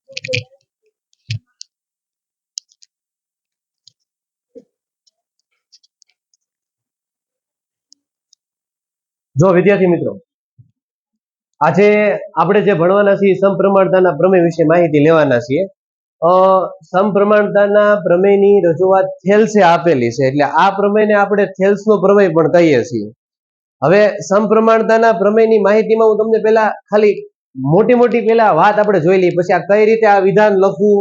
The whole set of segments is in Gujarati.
જો વિદ્યાર્થી મિત્રો, આજે આપણે જે ભણવાના છીએ સમપ્રમાણતાના પ્રમેય વિશે માહિતી લેવાના છીએ. સમપ્રમાણતાના પ્રમેયની રજૂઆત થેલ્સે આપેલી છે, એટલે આ પ્રમેયને આપણે થેલ્સનો પ્રમેય પણ કહીએ છીએ. હવે સમપ્રમાણતાના પ્રમેયની માહિતીમાં હું તમને પહેલા ખાલી મોટી પહેલા વાત આપણે જોઈ લઈએ, પછી આ કઈ રીતે આ વિધાન લખવું,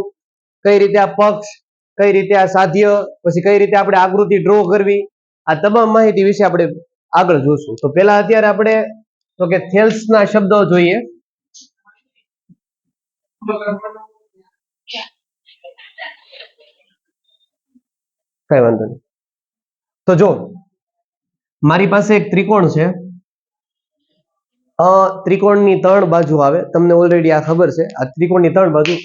કઈ રીતે આ પક્ષ, કઈ રીતે આ સાધ્ય, પછી કઈ રીતે આપણે આકૃતિ ડ્રો કરવી, આ તમામ માહિતી વિશે આપણે આગળ જોશું. તો પહેલા અત્યારે આપણે તો કે થેલ્સના શબ્દો જોઈએ. કઈ વાંધો નહીં. તો જો મારી પાસે એક ત્રિકોણ છે. ત્રિકોણની 3 બાજુ આવે, તમને ઓલરેડી આ ખબર છે. આ ત્રિકોણની 3 બાજુ,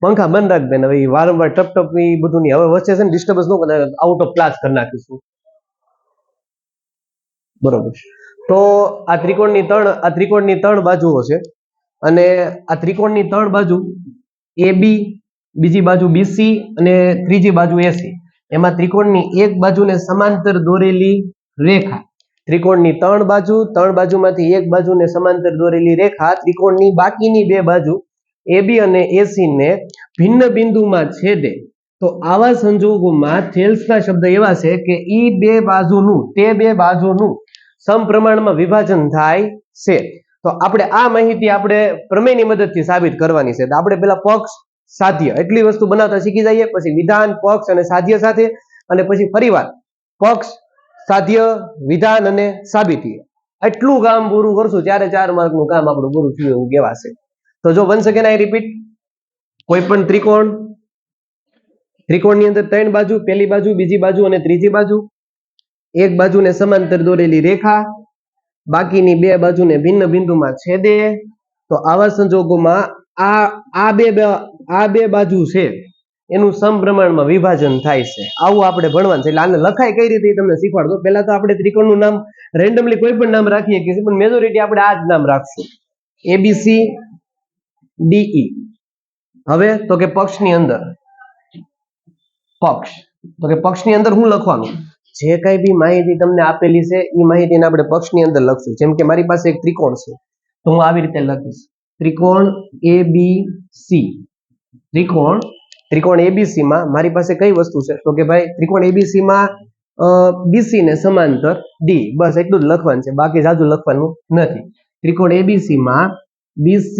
પંખા બંધ રાખ બેન, હવે વારંવાર ટપ ટપ એ બધું નહીં. હવે વચ્ચે છે ને ડિસ્ટર્બન્સ ન કરે, આઉટ ઓફ ક્લાસ કરી નાખીશું. બરોબર. તો આ ત્રિકોણની 3 બાજુઓ છે, અને આ ત્રિકોણની 3 બાજુ AB, બીજી બાજુ BC અને ત્રીજી બાજુ AC. એમાં ત્રિકોણની એક બાજુને સમાંતર દોરેલી રેખા, ત્રિકોણની 3 બાજુમાંથી એક બાજુને સમાંતર દોરેલી રેખા ત્રિકોણની બાકીની 2 બાજુ AB અને AC ને ભિન્ન બિંદુમાં છેદે. તો આવા સંજોગોમાં થેલ્સના શબ્દ એવા છે કે તે બે બાજુનું સમપ્રમાણમાં વિભાજન થાય છે. તો આપણે આ માહિતી આપણે પ્રમેયની મદદથી સાબિત કરવાની છે. તો આપણે પેલા પક્ષ, સાધ્ય એટલી વસ્તુ બનાવતા શીખી જઈએ, પછી વિધાન, પક્ષ અને સાધ્ય સાથે, અને પછી ફરીવાર પક્ષ, સાધ્ય, વિધાન અને સાબિતી, એટલું કામ પૂરું કરશું ત્યારે 4 માર્કનું કામ આપણું પૂરું થયું એવું કહેવાશે. તો જો વન સેકન્ડ આઈ રિપીટ, કોઈ પણ ત્રિકોણની અંદર 3 બાજુ, પહેલી બાજુ, બીજી બાજુ અને ત્રીજી બાજુ, એક બાજુને સમાંતર દોરેલી રેખા, બાકીની 2 બાજુને ભિન્ન બિંદુમાં છેદે. તો આવા સંજોગોમાં આ બે બાજુ છે એનું સમપ્રમાણમાં વિભાજન થાય છે. આવું આપણે ભણવાનું છે. એટલે આને લખાય કઈ રીતે તમને શીખવાડતો. પહેલા તો આપણે ત્રિકોણનું નામ રેન્ડમલી કોઈ પણ નામ રાખીએ કે પણ મેજોરિટી આપણે આ જ નામ રાખશું, ABC DE. હવે તો કે પક્ષની અંદર, પક્ષની અંદર હું લખવાનું, જે કઈ બી માહિતી તમને આપેલી છે એ માહિતીને આપણે પક્ષની અંદર લખશું. જેમ કે મારી પાસે એક ત્રિકોણ છે, તો હું આવી રીતે લખીશ, ત્રિકોણ ABC. ત્રિકોણ ABC માં મારી પાસે કઈ વસ્તુ છે, તો કે ભાઈ ત્રિકોણ ABC માં BC ને સમાંતર D, બસ એટલું જ લખવાનું છે, બાકી જાજુ લખવાનું નથી. ત્રિકોણ ABC માં BC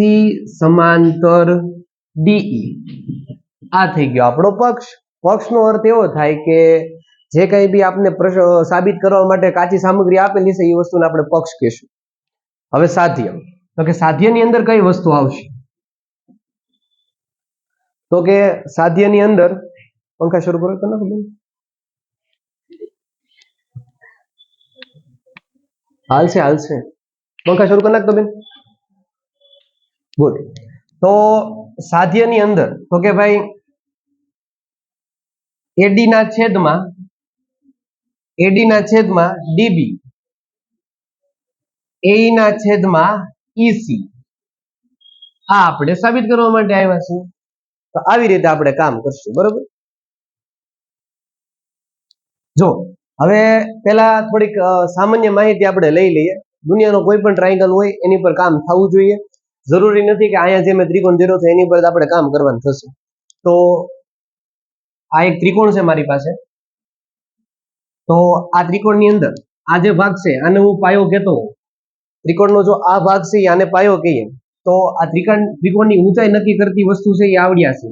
સમાંતર DE, આ થઈ ગયો આપણો પક્ષ. પક્ષનો અર્થ એવો થાય કે જે કઈ બી આપણે સાબિત કરવા માટે કાચી સામગ્રી આપેલી છે એ વસ્તુને આપણે પક્ષ કહીશું. હવે સાધ્ય, તો કે સાધ્યની અંદર કઈ વસ્તુ આવશે, તો કે સાધ્યની અંદર, પંખા શરૂ કરો તો ના, હાલશે, પંખા શરૂ કરી નાખતો બેન. ગુડ. તો સાધ્યની અંદર તો કે ભાઈ AD ના છેદમાં DB, AE ના છેદમાં EC, આ આપણે સાબિત કરવા માટે આવ્યા છીએ. તો આવી રીતે આપણે કામ કરશું. બરોબર. જો હવે પેલા થોડીક સામાન્ય માહિતી આપણે લઈ લઈએ. દુનિયાનો કોઈ પણ ટ્રાયંગલ હોય એની પર કામ થવું જોઈએ. જરૂરી નથી કે અહીંયા જે મેં ત્રિકોણ દોર્યો છે એની પર આપણે કામ કરવાનું થશે. તો આ એક ત્રિકોણ છે મારી પાસે. તો આ ત્રિકોણની અંદર આ જે ભાગ છે આને હું પાયો કહેતો હોઉં. ત્રિકોણનો જો આ ભાગ છે આને પાયો કહીએ, તો આ ત્રિકોણની ઊંચાઈ નક્કી કરતી વસ્તુ છે એ આવડ્યા છે.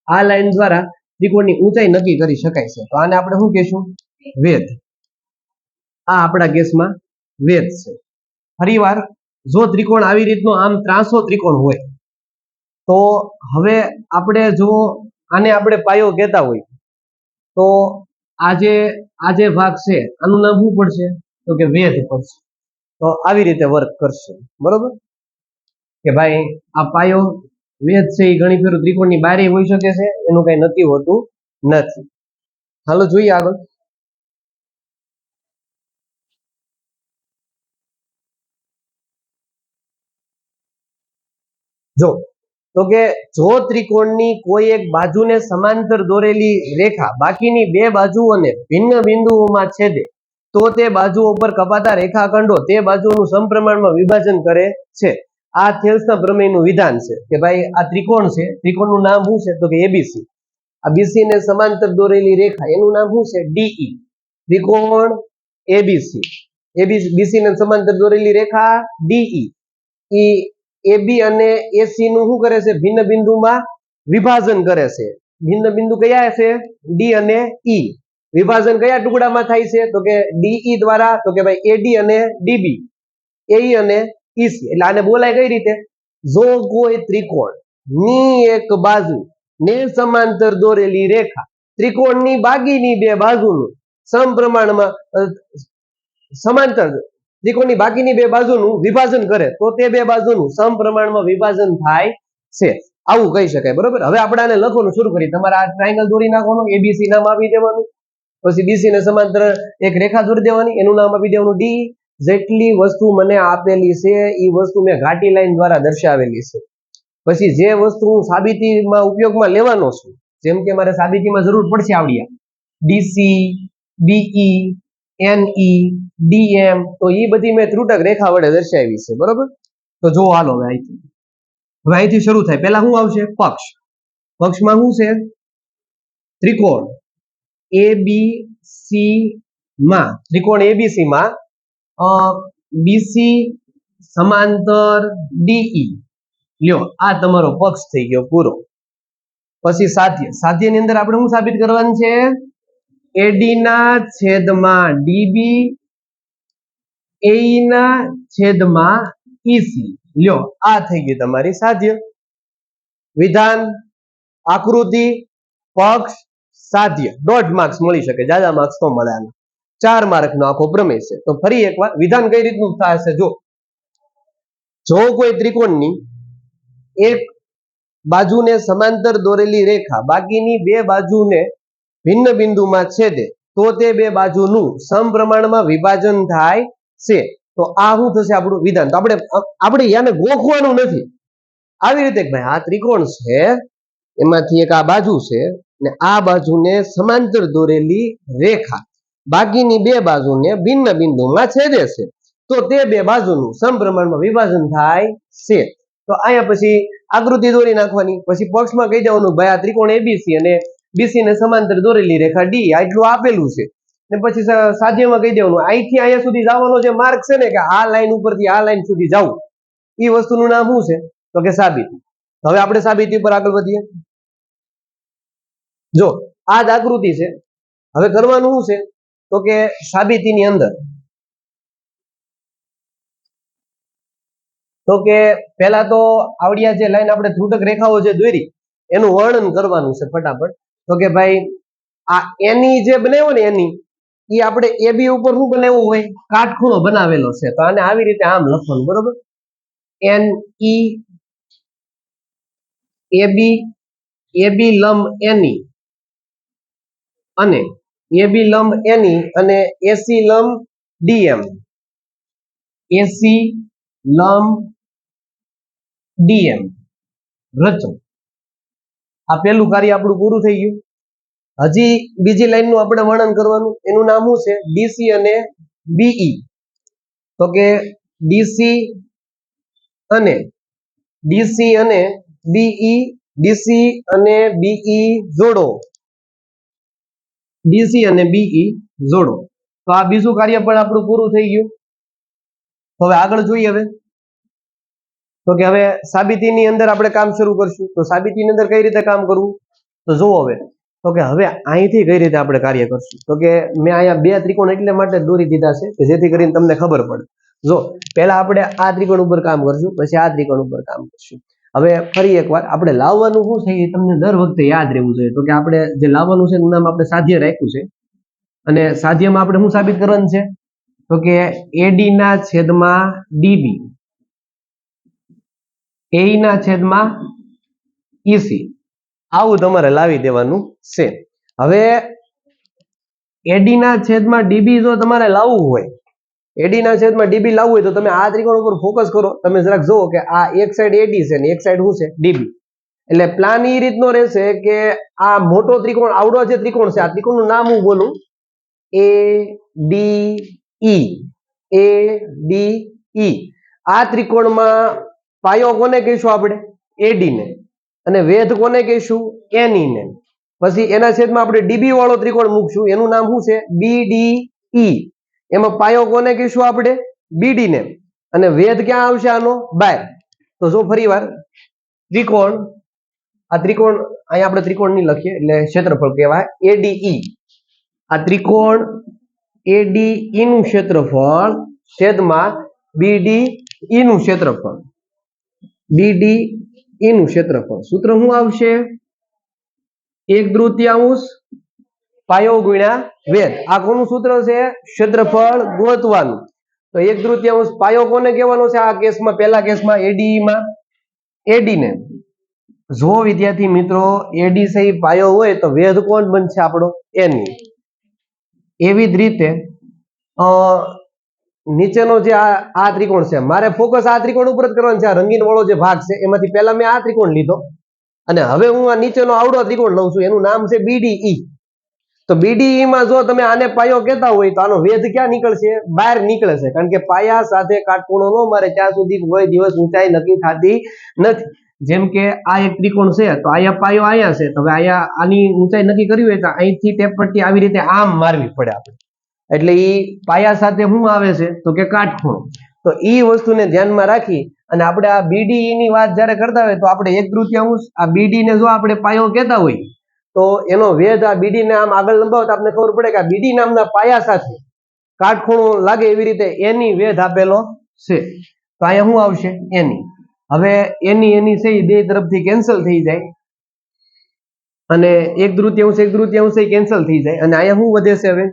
આ લાઈન દ્વારા ત્રિકોણની ઊંચાઈ નક્કી કરી શકાય છે. તો આને આપણે શું કહીશું, વેધ. આ આપણા કેસમાં વેધ છે. ફરીવાર જો ત્રિકોણ આવી રીતનો આમ ત્રાસો ત્રિકોણ હોય, તો હવે આપણે જો આને આપણે પાયો કહેતા હોય, તો આ જે ભાગ છે આનું નામ શું પડશે, તો કે વેધ પડશે. તો આવી રીતે વર્ક કરશે. બરોબર, કે ભાઈ આ પાયો વેધ છે એ ઘણી ફેર ત્રિકોણની બારે હોઈ શકે છે, એનું કઈ નક્કી હોતું નથી. હાલો જોઈએ આગળ. જો તો કે જો ત્રિકોણની કોઈ એક બાજુને સમાંતર દોરેલી રેખા બાકીની બે બાજુઓને ભિન્ન બિંદુઓમાં છેદે તો તે બાજુઓ પર કપાતા રેખાખંડો તે બાજુનું સમપ્રમાણમાં વિભાજન કરે છે. આ થેલ્સના પ્રમેયનું વિધાન છે કે ભાઈ આ ત્રિકોણ છે, ત્રિકોણનું નામ શું છે તો કે એબીસી. આ બીસી ને સમાંતર દોરેલી રેખા એનું નામ શું છે ડીઈ. ત્રિકોણ એબીસી, બીસી ને સમાંતર દોરેલી રેખા ડીઈ ઈ એબી અને એસી નું શું કરે છે ભિન્ન બિંદુમાં વિભાજન કરે છે. ભિન્ન બિંદુ કયા છે ડી અને ઈ. વિભાજન કયા ટુકડામાં થાય છે તો કે ડીઈ દ્વારા, તો કે ભાઈ એડી અને ડીબી, એઈ અને ઈસી. એટલે આને બોલાય કઈ રીતે, જો કોઈ ત્રિકોણ ની એક બાજુ ને સમાંતર દોરેલી રેખા ત્રિકોણની બાકીની બે બાજુનું સમપ્રમાણમાં સમાંતર ત્રિકોણની બાકીની બે બાજુનું વિભાજન કરે તો તે બે બાજુનું સમપ્રમાણમાં વિભાજન થાય છે, આવું કહી શકાય. બરોબર. હવે આપણે આને લખવાનું શરૂ કરીએ. તમારે આ ટ્રાયંગલ દોરી નાખવાનું, એબીસી નામ આપી દેવાનું, પછી બીસી ને સમાંતર એક રેખા દોરી દેવાની, એનું નામ આપી દેવાનું ડી. જેટલી વસ્તુ મને આપેલી છે એ વસ્તુ મેં ઘાટી લાઈન દ્વારા દર્શાવેલી છે. પછી જે વસ્તુ હું સાબિતીમાં ઉપયોગમાં લેવાનો છું, જેમ કે મારે સાબિતીમાં જરૂર પડશે આવડિયા ડીસી, બીઈ, એનઈ, ડીએમ, તો એ બધી મેં ત્રુટક રેખા વડે દર્શાવી છે. બરોબર. તો જો હાલો હવે અહીંથી શરૂ થાય. પહેલા શું આવશે પક્ષ. પક્ષમાં શું છે ત્રિકોણ એબીસી માં, ત્રિકોણ એબીસી માં બીસી સમાંતર ડીઈ લ્યો, આ તમારો પક્ષ થઈ ગયો પૂરો. પછી સાધ્ય. સાધ્યની અંદર આપણે શું સાબિત કરવાનું છે, એડી ના છેદમાં ડીબી, એઈ ના છેદમાં ઈસી લ્યો, આ થઈ ગઈ તમારી સાધ્ય. વિધાન, આકૃતિ, પક્ષ, સાધ્ય. 1.5 માર્ક્સ મળી શકે, જ્યાદા માર્ક્સ તો મળે. 4 માર્ક નો આખો પ્રમેય છે. તો ફરી એકવાર વિધાન કઈ રીતનું થશે, જો કોઈ ત્રિકોણની એક બાજુને સમાંતર દોરેલી રેખા બાકીની બે બાજુને ભિન્ન બિંદુમાં છેદે તો તે બે બાજુનું સમપ્રમાણમાં વિભાજન થાય છે. તો આ શું થશે આપણું વિધાન. તો આપણે યાને ગોખવાનું નથી, આવી રીતે ભાઈ આ ત્રિકોણ છે, એમાંથી એક આ બાજુ છે ને આ બાજુને સમાંતર દોરેલી રેખા બાકીની બે બાજુને ભિન્ન બિંદુમાં છેદે છે તો તે બે બાજુનું સમપ્રમાણમાં વિભાજન થાય છે. તો અહીંયા પછી આકૃતિ દોરી નાખવાની, પછી પક્ષમાં કહી દેવાનું ભાઈ આ ત્રિકોણ એબીસી અને બીસી ને સમાંતર દોરેલી રેખા ડી આટલું આપેલું છે. ને પછી સાધ્યમાં કહી દેવાનું અહીંથી અહીંયા સુધી જવાનો જે માર્ગ છે ને કે આ લાઈન ઉપરથી આ લાઈન સુધી જવું, એ વસ્તુનું નામ શું છે તો કે સાબિતી. હવે આપણે સાબિતી પર આગળ વધીએ. જો આ જ આકૃતિ છે. હવે કરવાનું શું છે તો કે સાબિતીની અંદર તો કે પહેલા તો આવડિયા જે લાઈન આપણે ત્રુટક રેખાઓ જે દોરી એનું વર્ણન કરવાનું છે ફટાફટ. તો કે ભાઈ આ એની જે બનાવ્યો ને એની એ આપણે એબી ઉપર શું બનાવ્યું હોય કાટખૂણો બનાવેલો છે. તો આને આવી રીતે આમ લખવાનું. બરોબર. એન ઈ એબી, એબી લંબ એની અને એબી લંબ એની અને એસી લંબ ડીએમ, એસી લંબ ડીએમ રચો. આ પહેલું કાર્ય આપણું પૂરું થઈ ગયું. હજી બીજી લાઈન નું આપણે વર્ણન કરવાનું, એનું નામ શું છે ડીસી અને બીઈ. તો કે ડીસી અને બીઈ, ડીસી અને બીઈ જોડો, ડીસી અને બીઈ જોડો. તો આ બીજું કાર્ય પણ આપણું પૂરું થઈ ગયું. હવે આગળ જોઈએ. હવે તો કે હવે સાબિતીની અંદર આપણે કામ શરૂ કરશું. તો સાબિતીની અંદર કઈ રીતે કામ કરવું તો જુઓ. હવે તો કે હવે અહીંથી કઈ રીતે આપણે કાર્ય કરશું તો કે મેં અહીંયા બે ત્રિકોણ એટલે માટે દોરી દીધા છે કે જેથી કરીને તમને ખબર પડે. જો પહેલા આપણે આ ત્રિકોણ ઉપર કામ કરશું, પછી આ ત્રિકોણ ઉપર કામ કરશું. હવે ફરી એકવાર આપણે લાવવાનું શું છે એ તમને દર વખતે યાદ રહેવું જોઈએ. તો કે આપણે જે લાવવાનું છે એનું નામ આપણે સાધ્ય રાખ્યું છે અને સાધ્યમાં આપણે શું સાબિત કરવાનું છે તો કે એડી ના છેદમાં ડીબી, એઈ ના છેદમાં ઈસી, આવું તમારે લાવી દેવાનું છે. હવે એડી ના છેદમાં ડીબી જો તમારે લાવવું હોય, એડી ના છેદમાં ડીબી લાવવું હોય તો તમે આ ત્રિકોણ ઉપર ફોકસ કરો. તમે જરાક જુઓ કે આ એક સાઈડ એડી છે ને એક સાઈડ શું છે ડીબી. એટલે પ્લાન એ રીતનો રહેશે કે આ મોટો ત્રિકોણ, આવડો જે ત્રિકોણ છે, આ ત્રિકોણનું નામ હું બોલું, એ ડી ઈ, એ ડી ઈ. આ ત્રિકોણમાં પાયો કોને કહીશું આપણે? એડી ને. અને વેધ કોને કહીશું? એની ને. પછી એના છેદમાં આપણે ડીબી વાળો ત્રિકોણ મૂકશું, એનું નામ શું છે? બીડીઈ. એમાં પાયો કોને કહીશું આપણે? બીડી ને. અને વેધ ક્યાં આવશે આનો? બાય. તો જો ફરીવાર ત્રિકોણ, આ ત્રિકોણ અહીંયા આપણે ત્રિકોણ નહીં લખીએ એટલે ક્ષેત્રફળ કહેવાય એડીઈ. આ ત્રિકોણ એડીઈ નું ક્ષેત્રફળ છેદમાં બીડીઈ નું ક્ષેત્રફળ, બીડીઈ નું ક્ષેત્રફળ. સૂત્ર શું આવશે? 1/3 પાયો ગુણ્યા વેધ. આ કોનું સૂત્ર છે? ક્ષેત્રફળ ગોતવાનું. તો 1/3 પાયો કોને કહેવાનો છે? આ કેસમાં, પહેલા કેસમાં એડીઈ માં એડી ને. જો વિદ્યાર્થી મિત્રો એડી સહી પાયો હોય તો વેધ કોણ બનશે આપણો? એની. એવી જ રીતે નીચેનો જે આ ત્રિકોણ છે, મારે ફોકસ આ ત્રિકોણ ઉપર જ કરવાનું છે. આ રંગીન વાળો જે ભાગ છે એમાંથી પહેલા મેં આ ત્રિકોણ લીધો અને હવે હું આ નીચેનો આવડો ત્રિકોણ લઉં છું, એનું નામ છે બીડીઈ. તો બીડીઈ માં જો તમે આને પાયો કહેતા હોય તો આનો વેધ ક્યાં નીકળશે? બહાર નીકળે છે. કારણ કે પાયા સાથે કાટખૂણો ન મારે ત્યાં સુધી કોઈ દિવસ ઊંચાઈ નક્કી થતી નથી. જેમ કે આ એક ત્રિકોણ છે તો અહીંયા પાયો અહીંયા છે, તો હવે અહીંયા આની ઊંચાઈ નક્કી કરવી હોય તો અહીંથી ટેપ પટ્ટી આવી રીતે આમ મારવી પડે આપણે. એટલે ઈ પાયા સાથે શું આવે છે? તો કે કાટખૂણો. તો ઈ વસ્તુને ધ્યાનમાં રાખી અને આપણે આ બીડીઈ ની વાત જ્યારે કરતા હોય તો આપણે 1/3 આ બીડી ને જો આપણે પાયો કહેતા હોય તો એનો વેધ આ બીડી ને આમ આગળ લંબાવતા આપણે ખબર પડે કે આ બીડી નામના પાયા સાથે કાટખૂણો લાગે એવી રીતે એની વેધ આપેલો છે. તો અહીંયા શું આવશે? એની. હવે એની છે બે તરફથી કેન્સલ થઈ જાય અને 1/3 કેન્સલ થઈ જાય અને અહીંયા શું વધે છે? હવે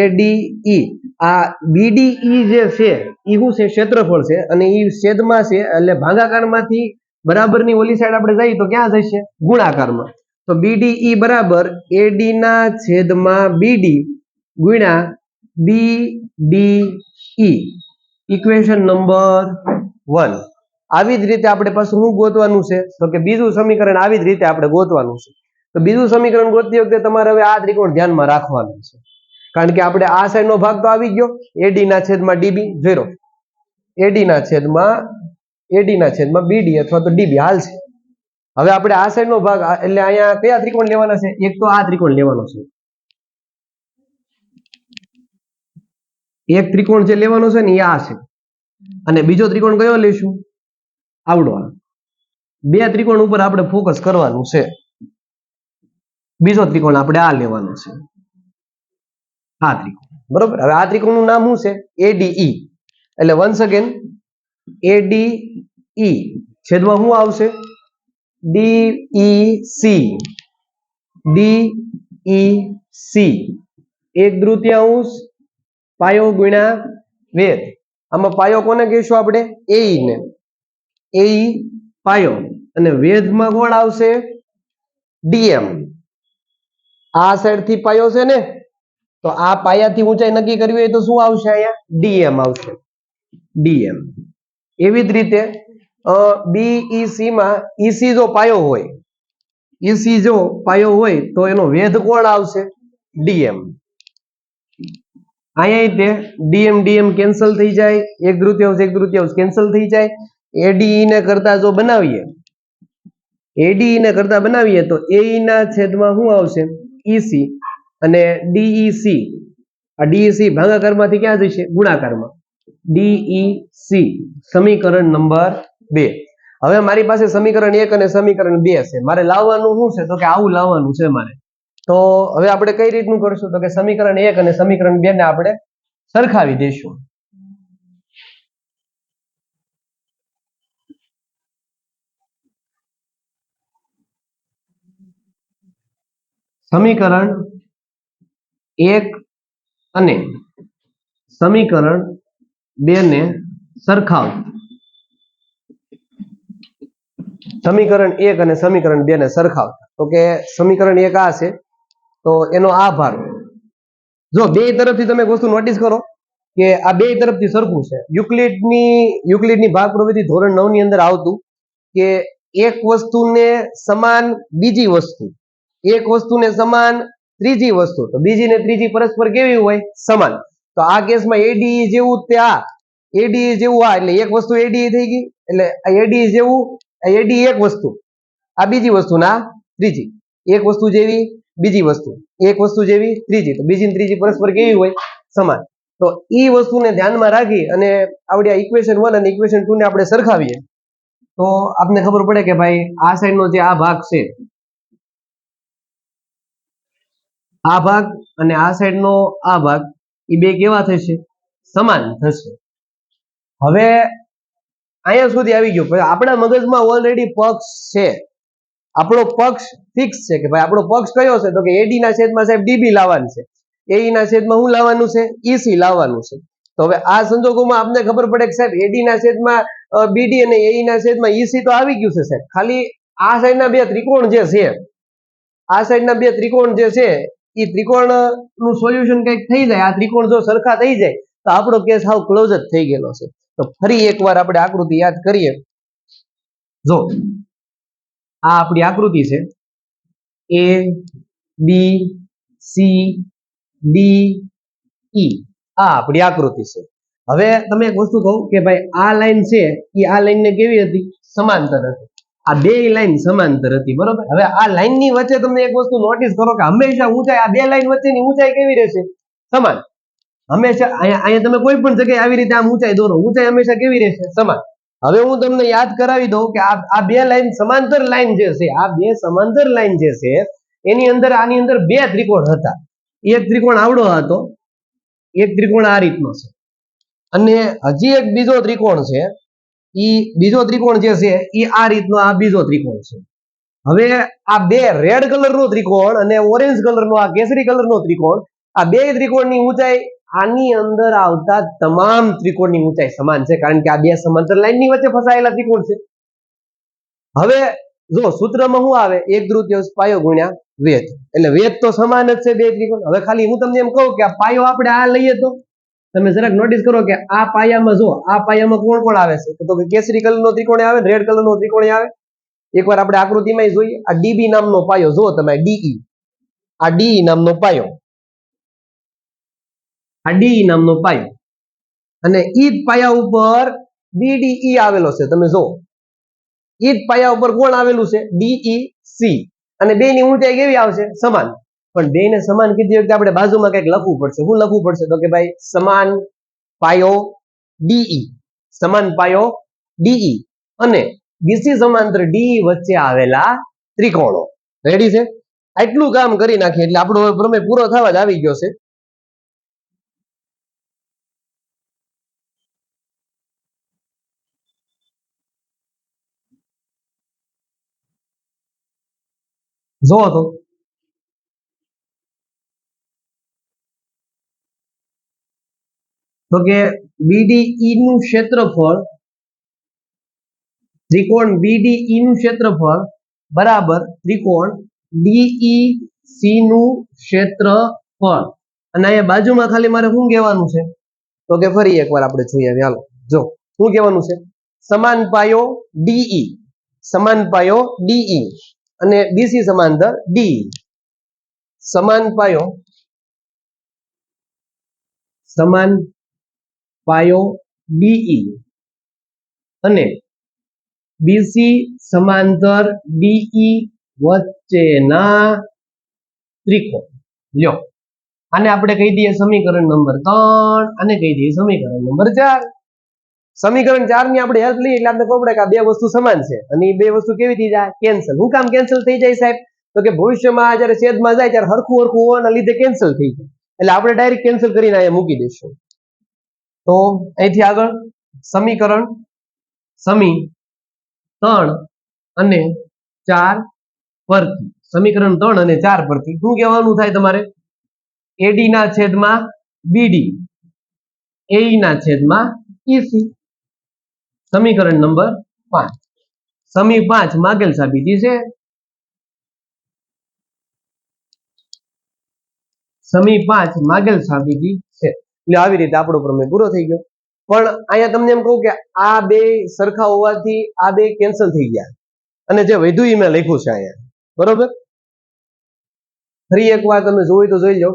એડીઈ. આ બીડીઈ જે છે એ શું છે? ક્ષેત્રફળ છે અને એ છેદમાં છે એટલે ભાગાકારમાંથી બરાબરની ઓલી સાઈડ આપણે જઈએ તો ક્યાં જશે? ગુણાકારમાં. તો બીડીઈ બરાબર એડી ના છેદમાં બીડી ગુણ્યા બીડીઈ. Equation number 1. આવી જ રીતે આપણે પાછું શું ગોતવાનું છે? તો કે બીજું સમીકરણ આવી જ રીતે આપણે ગોતવાનું છે. તો બીજું સમીકરણ ગોતતી વખતે તમારે હવે આ ત્રિકોણ ધ્યાનમાં રાખવાનું છે. કારણ કે આપણે આ સાઈડનો ભાગ તો આવી ગયો, એડી ના છેદમાં ડીબી 0, એડી ના છેદમાં બીડી અથવા તો ડીબી હાલશે. હવે આપણે આ સાઈડનો ભાગ એટલે અહીંયા કયા ત્રિકોણ લેવાના છે? એક તો આ ત્રિકોણ લેવાનો છે. એક ત્રિકોણ જે લેવાનો છે ને એ આ છે અને બીજો ત્રિકોણ કયો લઈશું? આવડો. બે ત્રિકોણ ઉપર આપણે ફોકસ કરવાનું છે. બીજો ત્રિકોણ આપણે આ લેવાનો છે, આ ત્રિકોણ. બરોબર. હવે આ ત્રિકોણનું નામ શું છે? એડીઈ. એટલે વન્સ અગેન એડીઈ છેદમાં શું આવશે? ડીઈસી. ડીઈસી 1/3 પાયો ગુણ્યા વેધ. આમાં પાયો કોને કહીશું આપણે? એઈ ને. એઈ પાયો અને વેધમાં કોણ આવશે? ડીએમ. આ સાઈડ થી પાયો છે ને, તો આ પાયાથી ઊંચાઈ નક્કી કરવી હોય તો શું આવશે? અહીંયા ડીએમ આવશે. ડીએમ. એવી જ રીતે બીઈસી માં ઈસી જો પાયો હોય, ઈસી જો પાયો હોય તો એનો વેધ કોણ આવશે? ડીએમ. અહીંયા તે ડીએમ ડીએમ કેન્સલ થઈ જાય, 1/3 કેન્સલ થઈ જાય. એડીઈ ને કરતા જો બનાવીએ, એડીઈ ને કરતા બનાવીએ તો એઈ ના છેદમાં શું આવશે? ઈસી અને ડીઈસી. આ ડીઈસી ભાગાકારમાંથી ક્યાં જશે? ગુણાકારમાં. ડીઈસી સમીકરણ નંબર 2. હવે મારી પાસે સમીકરણ 1 અને સમીકરણ 2 છે. મારે લાવવાનું શું છે? તો કે આવું લાવવાનું છે મારે. તો હવે આપણે કઈ રીતનું કરશું? તો કે સમીકરણ 1 અને સમીકરણ 2 ને આપણે સરખાવી દઈશું. સમીકરણ 1 અને સમીકરણ 2 ને સરખાવ. સમીકરણ 1 અને સમીકરણ 2 ને સરખાવ. તો કે સમીકરણ 1 આ છે તો એનો આ ભાગ જો બે તરફથી તમે વસ્તુ નોટિસ કરો કે આ બે તરફથી સરખું છે. યુક્લિડની ભાગ પ્રવૃત્તિ ધોરણ 9 ની અંદર આવતું કે એક વસ્તુને સમાન બીજી વસ્તુ, એક વસ્તુને સમાન ત્રીજી વસ્તુ, તો બીજી ને ત્રીજી પરસ્પર કેવી હોય? સમાન. તો આ કેસમાં ADE જેવું તે આ, ADE જેવું આ, એટલે એક વસ્તુ ADE થઈ ગઈ, એટલે આ ADE જેવું, આ ADE એક વસ્તુ, આ બીજી વસ્તુ ના ત્રીજી, એક વસ્તુ જેવી બીજી વસ્તુ, એક વસ્તુ જેવી ત્રીજી, તો બીજી ને ત્રીજી પરસ્પર કેવી હોય? સમાન. તો ઈ વસ્તુને ધ્યાનમાં રાખી અને આવડી આ ઇક્વેશન 1 અને ઇક્વેશન 2 ને આપણે સરખાવીએ તો આપને ખબર પડે કે ભાઈ આ સાઈડનો જે આ ભાગ છે, આ ભાગ અને આ સાઈડનો આ ભાગ, એ બે કેવા થશે? સમાન થશે. હવે અહીંયા સુધી આવી ગયું. આપણા મગજમાં ઓલરેડી પક્ષ છે, આપણો પક્ષ ફિક્સ છે કે ભાઈ આપણો પક્ષ કયો છે? તો કે AD ના છેદમાં સાહેબ DB લાવવાનું છે, AE ના છેદમાં શું લાવવાનું છે? EC લાવવાનું છે. તો હવે આ સંજોગોમાં આપને ખબર પડે કે સાહેબ AD ના છેદમાં BD અને AE ના છેદમાં EC તો આવી ગયું છે સાહેબ. ખાલી આ સાઈડના બે ત્રિકોણ જે છે, આ સાઈડના બે ત્રિકોણ જે છે, એ ત્રિકોણ નું સોલ્યુશન કંઈક થઈ જાય, આ ત્રિકોણ જો સરખા થઈ જાય તો આપણો કેસ હાવ ક્લોઝ જ થઈ ગયેલો છે. તો ફરી એકવાર આપણે આકૃતિ યાદ કરીએ. જો આ આપણી આકૃતિ છે, A B C D E, આ આપણી આકૃતિ છે. હવે તમે એક વસ્તુ કહું કે ભાઈ આ લાઈન છે એ આ લાઈન ને કેવી હતી? સમાંતર હતી. આ બે લાઈન સમાંતર હતી, બરોબર. હવે આ લાઈન ની વચ્ચે તમને એક વસ્તુ નોટિસ કરો કે હંમેશા ઊંચાઈ, આ બે લાઈન વચ્ચેની ઊંચાઈ કેવી રહેશે? સમાન. હંમેશા અહીંયા તમે કોઈ પણ જગ્યાએ આવી રીતે આમ ઊંચાઈ દોરો, ઊંચાઈ હંમેશા કેવી રહેશે? સમાન. હવે હું તમને યાદ કરાવી દઉં કે આ બે લાઈન સમાંતર લાઈન જે છે, આ બે સમાંતર લાઈન જે છે એની અંદર આની અંદર બે ત્રિકોણ હતા. એક ત્રિકોણ આવડો હતો, એક ત્રિકોણ આ રીતનો છે, અને હજી એક બીજો ત્રિકોણ છે, ઈ બીજો ત્રિકોણ જે છે ઈ આ રીતનો આ બીજો ત્રિકોણ છે. હવે આ બે રેડ કલરનો ત્રિકોણ અને ઓરેન્જ કલરનો આ કેસરી કલરનો ત્રિકોણ, આ બે ત્રિકોણની ઊંચાઈ આની અંદર આવતા તમામ ત્રિકોણની ઊંચાઈ સમાન છે, કારણ કે આ બે સમાંતર લાઈનની વચ્ચે ફસાયેલા ત્રિકોણ છે. હવે જો સૂત્રમાં શું આવે? 1/3 પાયો ગુણ્યા વેધ, એટલે વેધ તો સમાન જ છે બે ત્રિકોણ. હવે ખાલી હું તમને એમ કહું કે આ પાયો આપણે આ લઈએ તો તમે જરાક નોટિસ કરો કે આ પાયામાં જો આ પાયામાં કોણ કોણ આવે છે? તો કે કેસરી કલરનો ત્રિકોણ આવે, રેડ કલરનો ત્રિકોણ આવે. એકવાર આપણે આકૃતિમાં જોઈએ, આ DB નામનો પાયો જો તમે, DE, આ DE નામનો પાયો, આ DE નામનો પાયો, અને ઈ જ પાયા ઉપર BDE આવેલો છે. તમે જો ઈ જ પાયા ઉપર કોણ આવેલું છે? DEC, અને બે ની ઊંચાઈ કેવી આવશે? સમાન. પણ બે ને સમાન કીધી વખતે આપણે બાજુમાં કંઈક લખવું પડશે. શું લખવું પડશે? તો કે ભાઈ સમાન પાયો DE, સમાન પાયો DE અને BC સમાંતર DE વચ્ચે આવેલા ત્રિકોણો. રેડી છે? આટલું કામ કરી નાખીએ એટલે આપણો પ્રમેય પૂરો થવા જ આવી ગયો છે. જો તો કે BDE નું ક્ષેત્રફળ, ત્રિકોણ BDE નું ક્ષેત્રફળ બરાબર ત્રિકોણ DEC નું ક્ષેત્રફળ. અને અહીંયા બાજુમાં ખાલી મારે શું કહેવાનું છે? તો કે ફરી એકવાર આપણે જોઈએ. હાલો જો શું કહેવાનું છે? સમાન પાયો DE, સમાન પાયો DE અને BC સમાંતર DE, સમાન પાયો, સમાન પાયો DE અને BC સમાંતર DE વચ્ચેના ત્રિકોણ. લ્યો આને આપણે કહી દઈએ સમીકરણ નંબર 3, અને કહી દઈએ સમીકરણ નંબર 4. સમીકરણ 4 ની આપણે હેલ્પ લઈએ એટલે આપણે ખબર પડે કે આ બે વસ્તુ સમાન છે, અને એ બે વસ્તુ કેવી થઈ જાય? કેન્સલ. શું કામ કેન્સલ થઈ જાય સાહેબ? તો કે ભવિષ્યમાં જ્યારે છેદમાં જાય ત્યારે હરખું હરખું હોવાના લીધે કેન્સલ થઈ જાય, એટલે આપણે ડાયરેક્ટ કેન્સલ કરીને અહીંયા મૂકી દઈશું. તો અહીંથી આગળ સમીકરણ સમી 3 અને 4 પરથી, સમીકરણ 3 અને 4 પરથી શું કહેવાનું થાય તમારે? AD ના છેદમાં BD, AE ના છેદમાં EC. સમીકરણ નંબર 5. સમી 5 માગેલ સાબિતી છે. સમી 5 માગેલ સાબિતી છે. એટલે આવી રીતે આપણો પ્રમેય પૂરો થઈ ગયો. પણ અહીંયા તમને એમ કહું કે આ બે સરખા હોવાથી આ બે કેન્સલ થઈ ગયા, અને જે વધ્યું એ મેં લખ્યું છે અહીંયા, બરોબર. ફરી એકવાર તમે જોઈ તો જોઈ લો.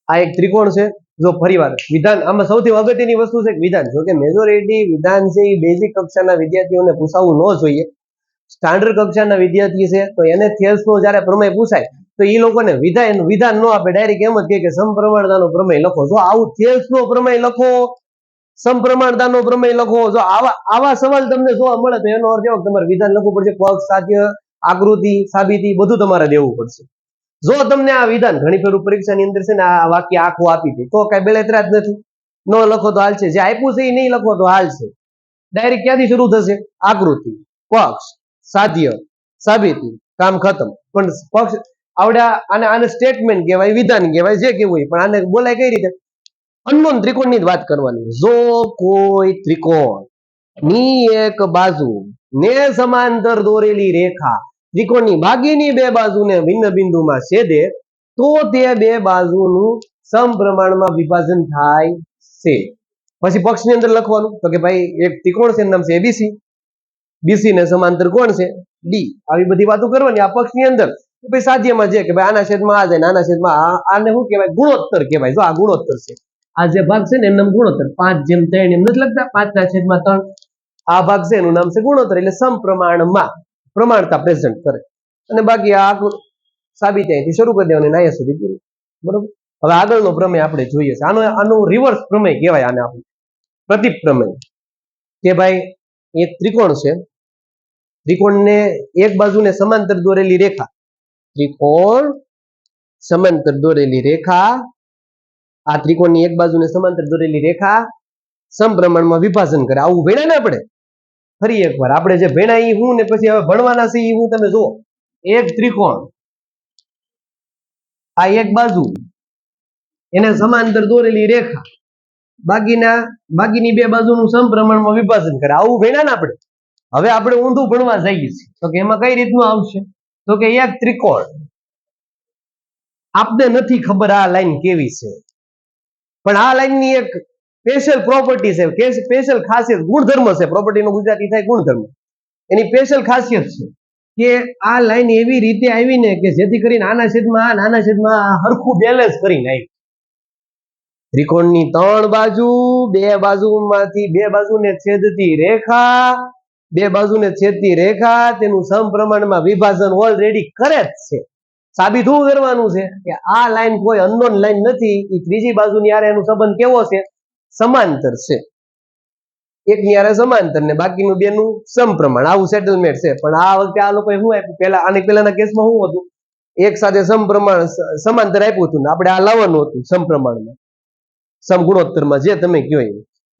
આ એક ત્રિકોણ છે. જો ફરીવાર વિધાન, આમાં સૌથી અગત્યની વસ્તુ છે વિધાન. જો કે મેજોરિટી વિધાન છે એ બેઝિક કક્ષાના વિદ્યાર્થીઓને પૂછાવવું ન જોઈએ. સ્ટાન્ડર્ડ કક્ષાના વિદ્યાર્થી છે તો એને થેલ્સનો જ્યારે પ્રમેય પૂછાય તો એ લોકોને વિધાન ન આપે, ડાયરેક્ટ એમ જ કે સમપ્રમાણતાનો પ્રમેય લખો. જો આવું થેલ્સનો પ્રમેય લખો, સમપ્રમાણતાનો પ્રમેય લખો, જો આવા સવાલ તમને જોવા મળે તો એનો અર્થ એવો તમારે વિધાન લખવું પડશે, પક્ષ, સાધ્ય, આકૃતિ, સાબિતી બધું તમારે દેવું પડશે. જો તમને આ વિધાન ઘણી ફેર પરીક્ષાની અંદર છે ને આ વાક્ય આખું આપી દે તો કઈ બેલેતરા જ નથી. ન લખો તો હાલશે, જે આપ્યું છે એ નહીં લખો તો હાલશે. ડાયરેક્ટ ક્યાંથી શરૂ થશે? આકૃતિ, પક્ષ, સાધ્ય, સાબિતી, કામ ખતમ. પણ પક્ષ આવડ્યા આને સ્ટેટમેન્ટ કહેવાય, વિધાન કહેવાય, જે કેવું હોય, પણ આને બોલાય કઈ રીતે? અનનોન ત્રિકોણની જ વાત કરવાની. જો કોઈ ત્રિકોણ ની એક બાજુ ને સમાંતર દોરેલી રેખા ત્રિકોણની બાકીની બે બાજુને ભિન્ન બિંદુમાં છેદે તો તે બે બાજુનું સમપ્રમાણમાં વિભાજન થાય છે. પછી પક્ષની અંદર લખવાનું તો કે ભાઈ એક ત્રિકોણ છે, નામ છે એબીસી, બીસી ને સમાંતર કોણ છે? ડી. આવી બધી વાતો કરવાની આ પક્ષની અંદર. પછી સાધ્યમાં છે કે ભાઈ આના છેદમાં આ જાય, આના છેદમાં આને શું કહેવાય? ગુણોત્તર કહેવાય. જો આ ગુણોત્તર છે, આ જે ભાગ છે ને એનું નામ ગુણોત્તર. 5:3 એમ નથી લખતા, 5/3. આ ભાગ છે એનું નામ છે ગુણોત્તર, એટલે સમપ્રમાણમાં પ્રમાણતા પ્રેઝન્ટ કરે. અને બાકી આ સાબિતી અહીંથી શરૂ કરી દેવાની, અહીંયા સુધી પૂરું. બરોબર. હવે આગળનો પ્રમેય આપણે જોઈએ છે. આનું રિવર્સ પ્રમેય કહેવાય. આને આપણે પ્રતિપ પ્રમેય કે ભાઈ એક ત્રિકોણ છે, ત્રિકોણને એક બાજુને સમાંતર દોરેલી રેખા, ત્રિકોણ સમાંતર દોરેલી રેખા, આ ત્રિકોણની એક બાજુને સમાંતર દોરેલી રેખા સમપ્રમાણમાં વિભાજન કરે. આવું ભણ્યા ને આપણે. ફરી એકવાર આપણે જે ભણ્યા એ હું ને પછી હવે ભણવાના છે એ હું. તમે જુઓ, એક ત્રિકોણ, આ એક બાજુ એને સમાંતર દોરેલી રેખા બાકીની બે બાજુનું સમપ્રમાણમાં વિભાજન કરે. આવું ભણ્યા ને આપણે. હવે આપણે ઊંધું ભણવા જઈએ છીએ તો કે એમાં કઈ રીતનું આવશે? તો કે એક ત્રિકોણ, આપને નથી ખબર આ લાઈન કેવી છે, પણ આ લાઈનની એક સ્પેશિયલ પ્રોપર્ટી છે, કે સ્પેશિયલ ખાસિયત, ગુણધર્મ છે. પ્રોપર્ટીનો ગુજરાતી થાય ગુણધર્મ. એની સ્પેશિયલ ખાસિયત છે કે આ લાઈન એવી રીતે આવી ને કે જેથી કરીને આના છેદમાં હરખું બેલેન્સ કરીને આવી. ત્રિકોણની 3 બાજુ, બે બાજુમાંથી બે બાજુને છેદતી રેખા, તેનું સમપ્રમાણમાં વિભાજન ઓલરેડી કરે જ છે. સાબિત શું કરવાનું છે કે આ લાઈન કોઈ અનનોન લાઈન નથી. એ ત્રીજી બાજુની હારે એનો સંબંધ કેવો છે? સમાંતર છે. એકની હારે સમાંતર ને બાકીનું બેનું સમપ્રમાણ. આવું સેટલમેન્ટ છે. પણ આ વખતે આ લોકોએ શું આપ્યું? પહેલાના કેસમાં શું હતું? એક સાથે સમપ્રમાણ સમાંતર આપ્યું હતું ને આપણે આ લાવવાનું હતું સમપ્રમાણમાં, સમગુણોત્તરમાં, જે તમે કહો એ.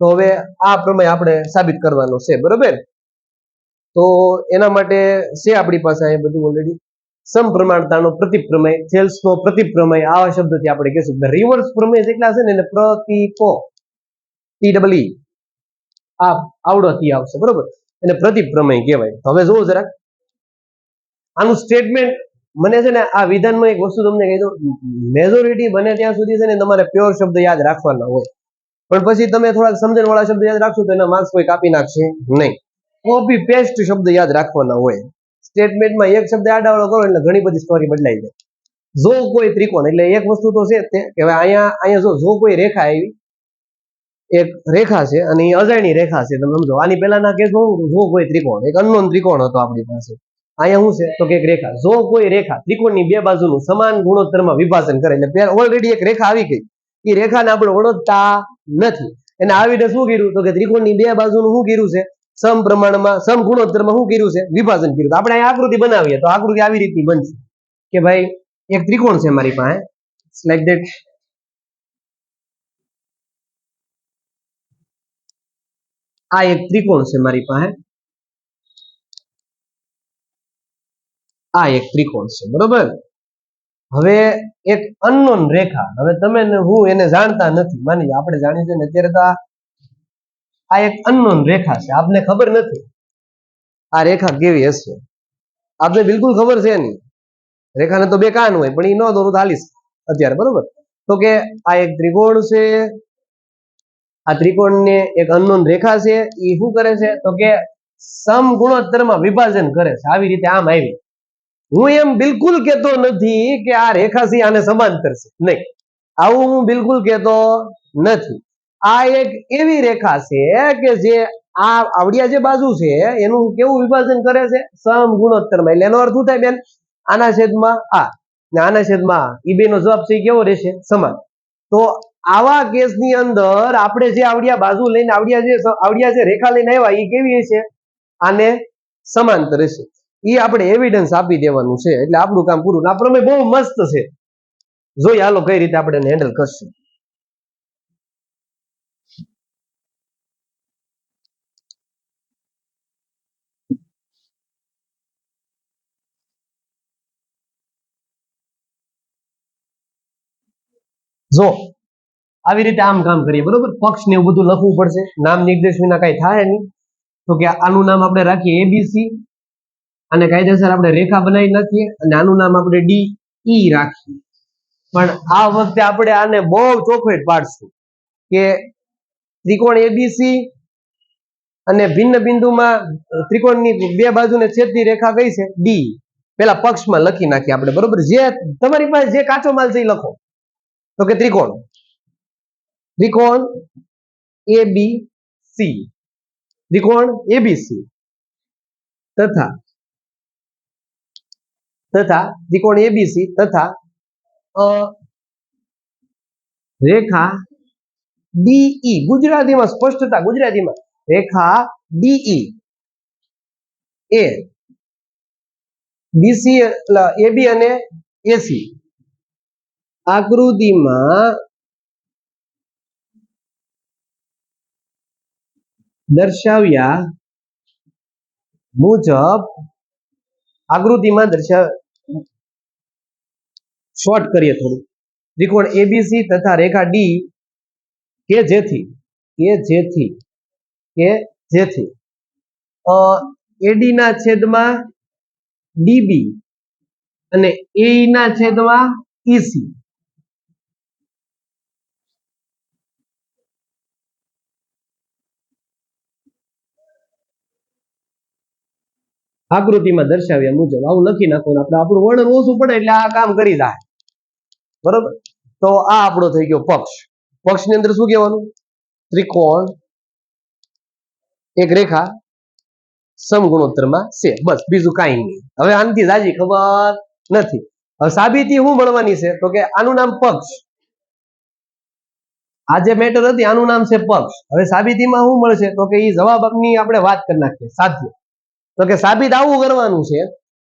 તો હવે આ પ્રમેય આપણે સાબિત કરવાનો છે. બરોબર. તો એના માટે છે આપણી પાસે આ બધું ઓલરેડી સમપ્રમાણતાનો પ્રતિપ પ્રમેય, થેલ્સનો પ્રતિપ પ્રમેય, આવા શબ્દથી આપણે કહીશું. રિવર્સ પ્રમેય જેટલા છે ને એને પ્રતિપો, TEE આ આવડતી આવશે. બરોબર. એને પ્રતિપ પ્રમેય કહેવાય. હવે જોવો જરાક આનું સ્ટેટમેન્ટ. મને છે ને આ વિધાનમાં એક વસ્તુ તમને કહી દઉં, મેજોરિટી બને ત્યાં સુધી છે ને તમારે પ્યોર શબ્દ યાદ રાખવાના હોય, પણ પછી તમે થોડાક સમજણ વાળા શબ્દ યાદ રાખશો તો એના માર્ક્સ કોઈ કાપી નાખશે નહીં. કોપી પેસ્ટ શબ્દ યાદ રાખવાના હોય. સ્ટેટમેન્ટમાં એક શબ્દ આડાવાળો કરો એટલે ઘણી બધી સ્ટોરી બદલાઈ જાય. જો કોઈ ત્રિકોણ, એટલે એક વસ્તુ તો છે તે કે અહીંયા જો કોઈ રેખા આવી, એક રેખા છે અને એ અજાણી રેખા છે. તમે સમજો, આની પહેલાના કેસમાં જો કોઈ ત્રિકોણ, એક અનનોન ત્રિકોણ હતો આપણી પાસે. અહીંયા શું છે તો કે એક રેખા, જો કોઈ રેખા ત્રિકોણની બે બાજુનું સમાન ગુણોત્તરમાં વિભાજન કરે, એટલે ઓલરેડી એક રેખા આવી ગઈ. એ રેખાને આપણે ઓળખતા નથી. એને આવીને શું કર્યું તો કે ત્રિકોણની બે બાજુનું શું કર્યું છે? સમપ્રમાણમાં, સમગુણોત્તરમાં શું કર્યું છે? વિભાજન કર્યું. આપણે અહીંયા આકૃતિ બનાવીએ તો આકૃતિ આવી રીતની બનશે કે ભાઈ એક ત્રિકોણ છે મારી પાસે, લાઈક ધેટ. આ એક ત્રિકોણ છે મારી પાસે, આ એક ત્રિકોણ છે. બરોબર. હવે એક અનનોન રેખા, હવે તમે હું એને જાણતા નથી, માની આપણે જાણીએ છીએ ને અત્યારે તો આ એક અનનોન રેખા છે, આપને ખબર નથી આ રેખા કેવી હશે. આપને બિલકુલ ખબર છે નહીં. રેખાને તો બે કાન હોય, પણ એ ન દોરું તો હાલીશ અત્યારે. બરોબર. તો કે આ એક ત્રિકોણ છે, આ ત્રિકોણને એક અનનોન રેખા છે એ શું કરે છે તો કે સમગુણોત્તરમાં વિભાજન કરે છે આવી રીતે આમ આવી હું એમ બિલકુલ કહેતો નથી કે આ રેખા છે આને સમાંતર છે નહીં આવું હું બિલકુલ કહેતો નથી આ એક એવી રેખા છે કે જે આ આવડિયા જે બાજુ છે એનું કેવું વિભાજન કરે છે સમગુણોત્તરમાં એટલે એનો અર્થ શું થાય બેન આના છેદમાં આ ને આના છેદમાં ઈ બે નો જવાબ છે કેવો રહેશે સમાન તો આવા કેસની અંદર આપણે જે આવડિયા બાજુ લઈને આવડિયા જે રેખા લઈને આવ્યા એ કેવી હશે આને સમાંતર હશે એ આપણે એવિડન્સ આપી દેવાનું છે એટલે આપણું કામ પૂરું આ પ્રમેય બહુ મસ્ત છે જોઈએ હાલો કઈ રીતે આપણે એને હેન્ડલ કરશું જો આવી રીતે આમ કામ કરીએ બરોબર પક્ષ ને એવું બધું લખવું પડશે નામ નિર્દેશ વિના કઈ થાય નહીં તો કે આનું નામ આપણે રાખીએ એબીસી અને કાયદેસર આપણે રેખા બનાવી નાખીએ અને આનું નામ આપણે ડી ઈ રાખીએ પણ આ વખતે આપણે આને બહુ ચોખવટ પાડશું કે ત્રિકોણ એબીસી અને ભિન્ન બિંદુમાં ત્રિકોણની બે બાજુને છેદતી રેખા કઈ છે ડી પેલા પક્ષમાં લખી નાખીએ આપણે બરોબર જે તમારી પાસે જે કાચો માલ છે એ લખો તો કે ત્રિકોણ એબીસી ત્રિકોણ એબીસી તથા ત્રિકોણ એબીસી તથા રેખા ડીઈ ગુજરાતીમાં સ્પષ્ટતા ગુજરાતીમાં રેખા ડીઈ એ બીસી એબી અને એસી આકૃતિમાં દર્શાવ્યા મુજબ શોર્ટ કરીએ થોડું ત્રિકોણ એબીસી તથા રેખા ડી કે જેથી એડી ના છેદમાં ડીબી અને એ ના છેદમાં ઈસી આકૃતિમાં દર્શાવ્યા મુજબ આવું લખી નાખવાનું આપણે આપણું વર્ણન ઓછું પડે એટલે આ કામ કરી જાય બરોબર તો આ આપણો થઈ ગયો પક્ષની અંદર શું કહેવાનું ત્રિકોણ એક રેખા સમગુણોત્તરમાં છે બસ બીજું કાંઈ નહીં હવે આનાથી જાજી ખબર નથી હવે સાબિતી શું મળવાની છે તો કે આનું નામ પક્ષ આ જે મેટર હતી આનું નામ છે પક્ષ હવે સાબિતીમાં શું મળશે તો કે એ જવાબની આપણે વાત કરી નાખીએ સાધ્ય તો કે સાબિત આવું કરવાનું છે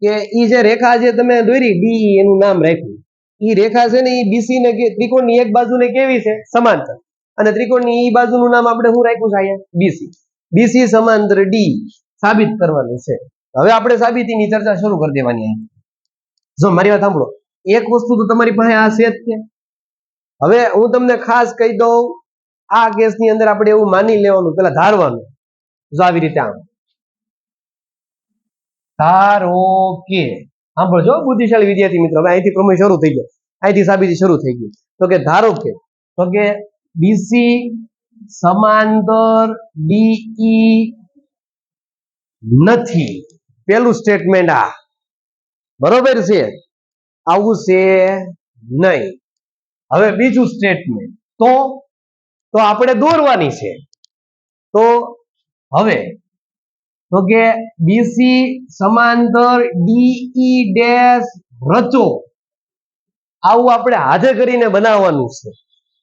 કે ઈ જે રેખા જે તમે દોરી ડી એનું નામ રાખ્યું ઈ રેખા છે ને ઈ બીસી ને ત્રિકોણની એક બાજુને કેવી છે સમાંતર અને ત્રિકોણની ઈ બાજુનું નામ આપણે શું રાખ્યું છે અહીંયા બીસી સમાંતર ડી સાબિત કરવાનું છે હવે આપણે સાબિતીની ચર્ચા શરૂ કરી દેવાની જો મારી વાત સાંભળો એક વસ્તુ તો તમારી પાસે આ છે જ છે હવે હું તમને ખાસ કહી દઉં આ કેસની અંદર આપણે એવું માની લેવાનું પેલા ધારવાનું જો આવી રીતે આમ ધારો કે સાંભળજો બુદ્ધિશાળી વિદ્યાર્થી મિત્રો હવે અહીંથી પ્રમેય શરૂ થઈ ગયો અહીંથી સાબિતી શરૂ થઈ ગઈ તો કે ધારો કે બીસી સમાંતર ડીઈ નથી પેલું સ્ટેટમેન્ટ આ બરોબર છે આવું છે નહીં હવે બીજું સ્ટેટમેન્ટ તો આપણે દોરવાની છે તો હવે તો કે બીસી સમાંતર ડીઈ ડેશ રચો આવું આપણે હાથે કરીને બનાવવાનું છે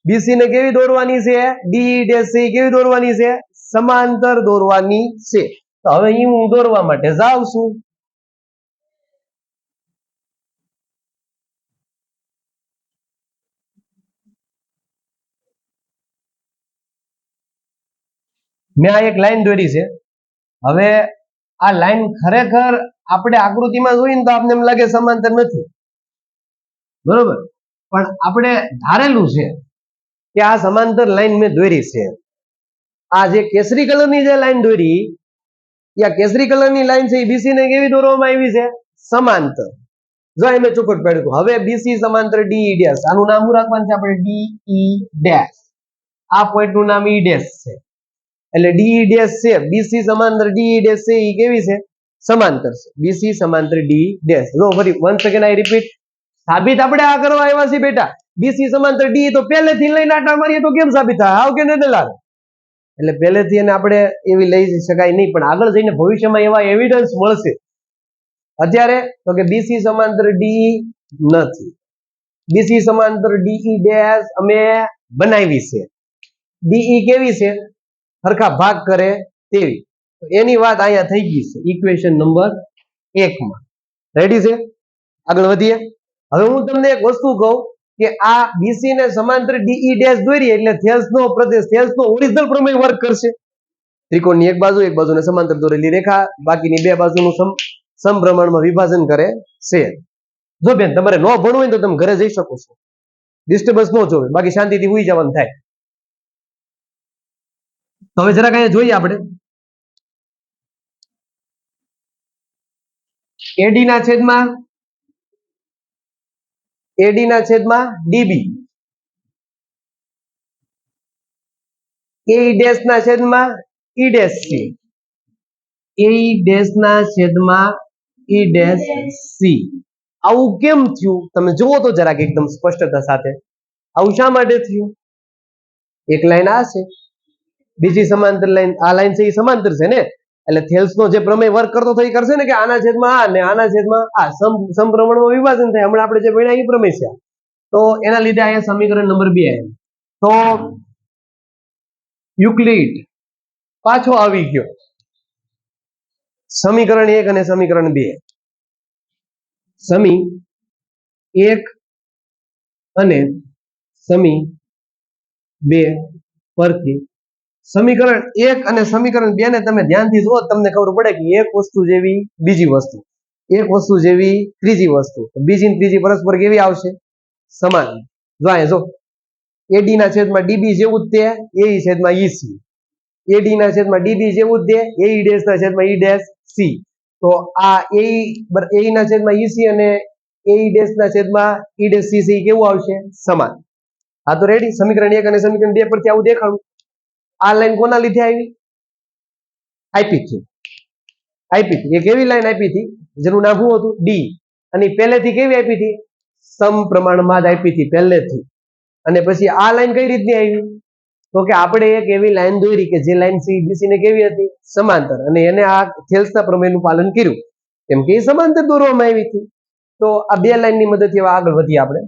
બીસી ને કેવી દોરવાની છે ડીઈ ડેશ કેવી દોરવાની છે સમાંતર દોરવાની છે તો હવે હું દોરવા માટે જાઉં છું મેં આ એક લાઈન દોરી છે હવે આ લાઈન ખરેખર આપણે આકૃતિમાં જોઈએ ને તો આપણે એમ લાગે સમાંતર નથી બરોબર પણ આપણે ધારેલું છે કે આ સમાંતર લાઈન મેં દોરી છે આ જે કેસરી કલરની જે લાઈન દોરી આ કેસરી કલરની લાઈન છે એ બીસી ને કેવી દોરવામાં આવી છે સમાંતર જો એ મેં ચોખવટ પાડ્યું હવે બીસી સમાંતર ડીઈ ડેશ આનું નામ શું રાખવાનું છે આપણે ડીઈ ડેશ આ પોઈન્ટ નું નામ ઈ ડેશ છે, એટલે ડી ડેશ છે, બીસી સમાંતર ડી ડેશ છે, એ કેવી છે? સમાંતર છે. બીસી સમાંતર ડી ડેશ. લો ફરી વન્સ અગેન આઈ રિપીટ, સાબિત આપણે આ કરવા આવ્યા છીએ બેટા. બીસી સમાંતર ડી તો પહેલેથી લઈને આટા મારીએ તો કેમ સાબિત થાય? હાવ કે નહીં લાગે? એટલે પહેલેથી એને આપણે એવી લઈ શકાય નહીં, પણ આગળ જઈને ભવિષ્યમાં એવા એવિડન્સ મળશે. અત્યારે તો કે બીસી સમાંતર ડી નથી, બીસી સમાંતર ડીઈ ડેશ અમે બનાવી છે. ડીઈ કેવી છે? સરખા ભાગ કરે તેવી. એની વાત અહીંયા થઈ ગઈ છે ઇક્વેશન નંબર 1 માં. રેડી છે? આગળ વધીએ. હવે હું તમને એક વસ્તુ કહું કે આ બીસી ને સમાંતર ડીઈ ડેશ દોરી એટલે થેલ્સનો પ્રદેશ, થેલ્સનો ઓરિજિનલ પ્રમેય વર્ક કરશે. ત્રિકોણની એક બાજુને સમાંતર દોરેલી રેખા બાકીની બે બાજુનું સમપ્રમાણમાં વિભાજન કરે છે. જો બેન તમારે ન ભણવું હોય તો તમે ઘરે જઈ શકો છો, ડિસ્ટર્બન્સ ન જોવે, બાકી શાંતિથી સુઈ જવાનું થાય. તો હવે જરાક અહીંયા જોઈએ આપણે એડી ના છેદમાં ડીબી, એ ડેશ ના છેદમાં ઈ ડેશ સી, એ ડેશ ના છેદમાં ઈ ડેશ સી. આવું કેમ થયું તમે જુઓ તો જરાક એકદમ સ્પષ્ટતા સાથે. આવું શા માટે થયું? એક લાઈન આ છે, બીજી સમાંતર લાઈન, આ લાઈન છે એ સમાંતર છે ને, એટલે થેલ્સનો જે પ્રમેય વર્ક કરતો તો એ કરશે ને કે આના છેદમાં આ ને આના છેદમાં આ સમપ્રમાણમાં વિભાજન થાય. હમણાં આપણે જે ભણ્યા એ પ્રમેય છે. તો એના લીધે અહીંયા સમીકરણ નંબર 2 આવ્યું. તો યુક્લિડ પાછો આવી ગયો. સમીકરણ 1 અને સમીકરણ 2, સમી 1 અને સમી 2 પરથી સમીકરણ 1 અને સમીકરણ 2 ને તમે ધ્યાનથી જુઓ, તમને ખબર પડે કે એક વસ્તુ જેવી બીજી વસ્તુ, એક વસ્તુ જેવી ત્રીજી વસ્તુ, બીજી ને ત્રીજી પરસ્પર કેવી આવશે? સમાન. જો અહીંયા જો, એડી ના છેદમાં ડીબી જેવું જ તે એઈ છેદમાં ઈસી, એડી ના છેદમાં ડીબી જેવું જ તે એઈ ડેશ ના છેદમાં ઈ ડેશ સી. તો આ એઈ ના છેદમાં ઈસી અને એઈ ડેશ ના છેદમાં ઈ ડેશ સી કેવું આવશે? સમાન. હા તો રેડી. સમીકરણ 1 અને સમીકરણ 2 પરથી આવું દેખાડું. આ લાઈન કોના લીધે આવી? આપી હતી. એક એવી લાઈન આપી હતી જેનું નામ શું હતું? ડી. અને પહેલેથી કેવી આપી હતી? સમપ્રમાણમાં જ આપી હતી પહેલેથી. અને પછી આ લાઈન કઈ રીતની આવી? તો કે આપણે એક એવી લાઈન દોરી કે જે લાઈન સીબીસી ને કેવી હતી? સમાંતર, અને એને આ થેલ્સના પ્રમેયનું પાલન કર્યું કેમ કે એ સમાંતર દોરવામાં આવી હતી. તો આ બે લાઈનની મદદથી આગળ વધીએ આપણે.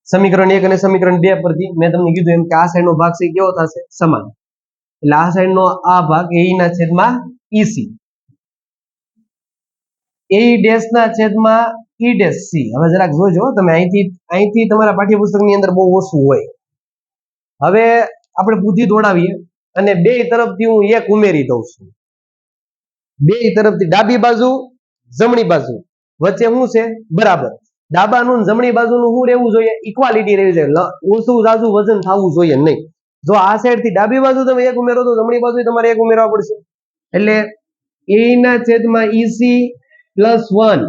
સમીકરણ 1 અને સમીકરણ 2 પરથી મેં તમને કીધું એમ કે આ સાઈડનો ભાગ છે કેવો થશે? સમાન. એટલે આ સાઈડનો આ ભાગ એઈ ના છેદમાં ઈસી, એઈ ડેશ ના છેદમાં ઈ ડેશ સી. હવે જરાક જોજો તમે, અહીંથી તમારા પાઠ્યપુસ્તકની અંદર બહુ ઓછું હોય. હવે આપણે બુદ્ધિ દોડાવીએ અને બે તરફથી હું એક ઉમેરી દઉં છું. બે તરફથી ડાબી બાજુ જમણી બાજુ વચ્ચે શું છે? બરાબર. ડાબાનું જમણી બાજુનું શું રહેવું જોઈએ? ઇક્વાલિટી રહેવી જોઈએ. ઓછું જાજુ વજન થવું જોઈએ નહીં. જો આ સાઈડ થી ડાબી બાજુ તમે એક ઉમેરો તો જમણી બાજુ તમારે એક ઉમેરવા પડશે. એટલે એ ના છેદમાં ઈસી પ્લસ 1,